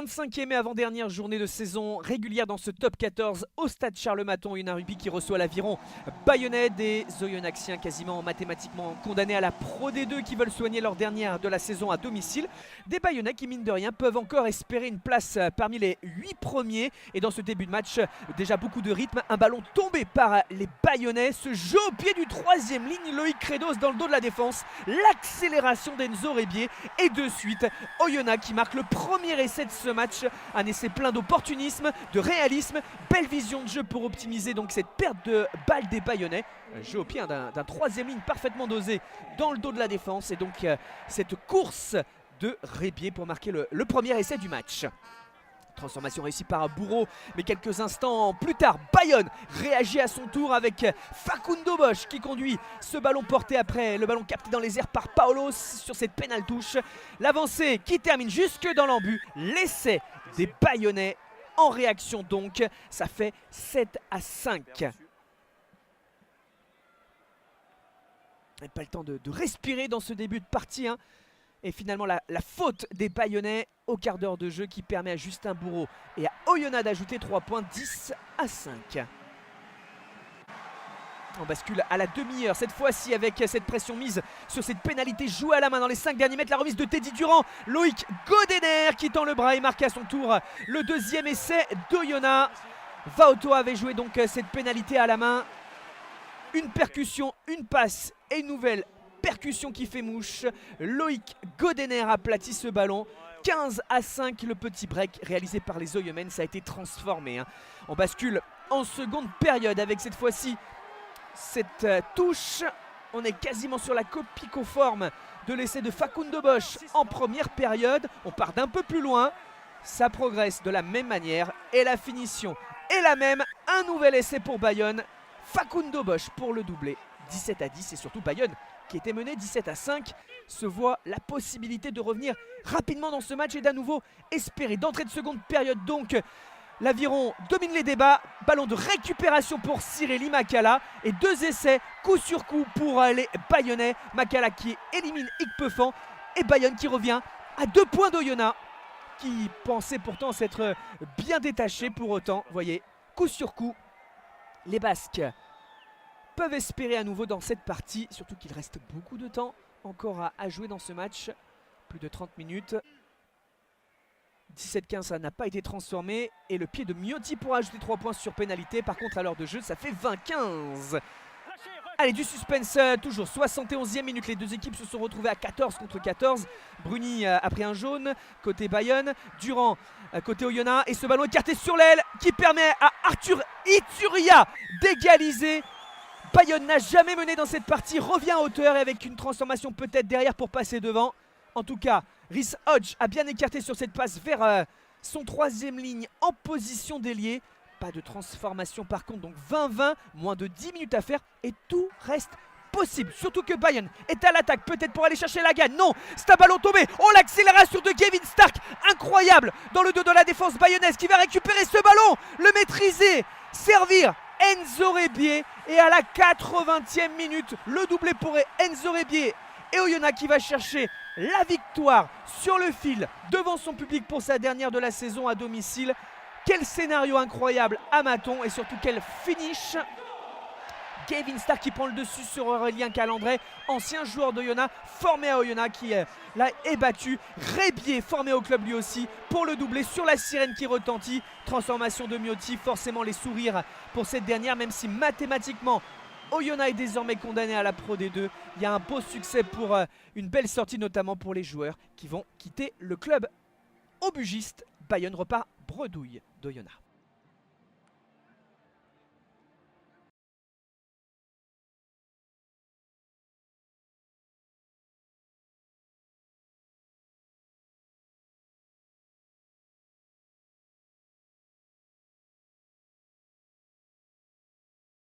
25e et avant-dernière journée de saison régulière dans ce top 14 au stade Charles-Maton. Oyonnax Rugby qui reçoit l'aviron bayonnais, des Oyonnaxiens quasiment mathématiquement condamnés à la Pro D2 qui veulent soigner leur dernière de la saison à domicile. Des Bayonnais qui mine de rien peuvent encore espérer une place parmi les 8 premiers. Et dans ce début de match, déjà beaucoup de rythme, un ballon tombé par les Bayonnais, ce jeu au pied du troisième ligne, Loïc Credos dans le dos de la défense, l'accélération d'Enzo Rebier et de suite Oyonnax qui marque le premier essai de ce match, un essai plein d'opportunisme, de réalisme, belle vision de jeu pour optimiser donc cette perte de balle des Bayonnais. Jeu au pied d'un troisième ligne parfaitement dosé dans le dos de la défense et donc cette course de Rebier pour marquer le premier essai du match. Transformation réussie par Bourreau, mais quelques instants plus tard, Bayonne réagit à son tour avec Facundo Bosch qui conduit ce ballon porté après le ballon capté dans les airs par Paulos sur cette pénale touche. L'avancée qui termine jusque dans l'embut, l'essai des Bayonnais en réaction donc, ça fait 7-5. Pas le temps de respirer dans ce début de partie, hein. Et finalement la faute des Bayonnais au quart d'heure de jeu qui permet à Justin Bourreau et à Oyonnax d'ajouter 3 points, 10-5. On bascule à la demi-heure, cette fois-ci avec cette pression mise sur cette pénalité jouée à la main dans les 5 derniers mètres. La remise de Teddy Durand, Loïc Godener qui tend le bras et marque à son tour le deuxième essai d'Oyonnax. Vaoto avait joué donc cette pénalité à la main. Une percussion, une passe et une nouvelle percussion qui fait mouche. Loïc Godener aplatit ce ballon. 15-5, le petit break réalisé par les Oyonnax, ça a été transformé, hein. On bascule en seconde période avec cette fois-ci cette touche. On est quasiment sur la copie conforme de l'essai de Facundo Bosch en première période. On part d'un peu plus loin. Ça progresse de la même manière et la finition est la même. Un nouvel essai pour Bayonne. Facundo Bosch pour le doublé. 17-10 et surtout Bayonne qui était mené 17-5 se voit la possibilité de revenir rapidement dans ce match et d'à nouveau espérer d'entrée de seconde période. Donc l'aviron domine les débats, ballon de récupération pour Cirelli Makala et 2 essais coup sur coup pour les Bayonnais. Makala qui élimine Ikpefan et Bayonne qui revient à 2 points d'Oyonnax qui pensait pourtant s'être bien détaché. Pour autant, vous voyez, coup sur coup, les Basques peuvent espérer à nouveau dans cette partie, surtout qu'il reste beaucoup de temps encore à jouer dans ce match, plus de 30 minutes. 17-15, ça n'a pas été transformé et le pied de Miotti pour ajouter 3 points sur pénalité. Par contre à l'heure de jeu ça fait 20-15. Allez, du suspense toujours, 71e minute, les deux équipes se sont retrouvées à 14 contre 14. Bruni a pris un jaune côté Bayonne, Durand côté Oyonnax et ce ballon écarté sur l'aile qui permet à Arthur Ituria d'égaliser. Bayonne n'a jamais mené dans cette partie, revient à hauteur et avec une transformation peut-être derrière pour passer devant. En tout cas, Rhys Hodge a bien écarté sur cette passe vers son troisième ligne en position d'ailier. Pas de transformation par contre, donc 20-20, moins de 10 minutes à faire et tout reste possible. Surtout que Bayonne est à l'attaque, peut-être pour aller chercher la gagne. Non, c'est un ballon tombé. Oh, l'accélération de Gavin Stark, incroyable, dans le dos de la défense bayonnaise qui va récupérer ce ballon, le maîtriser, servir Enzo Rebier. Et à la 80e minute, le doublé pour Enzo Rebier et Oyonnax qui va chercher la victoire sur le fil devant son public pour sa dernière de la saison à domicile. Quel scénario incroyable à Maton et surtout quel finish. Gavin Stark qui prend le dessus sur Aurélien Calandret, ancien joueur d'Oyonnax, formé à Oyonnax qui là est battu. Rebier formé au club lui aussi pour le doubler sur la sirène qui retentit. Transformation de Miotti, forcément les sourires pour cette dernière même si mathématiquement Oyonnax est désormais condamné à la Pro D2. Il y a un beau succès pour une belle sortie notamment pour les joueurs qui vont quitter le club au Bugiste. Bayonne repart bredouille d'Oyonnax.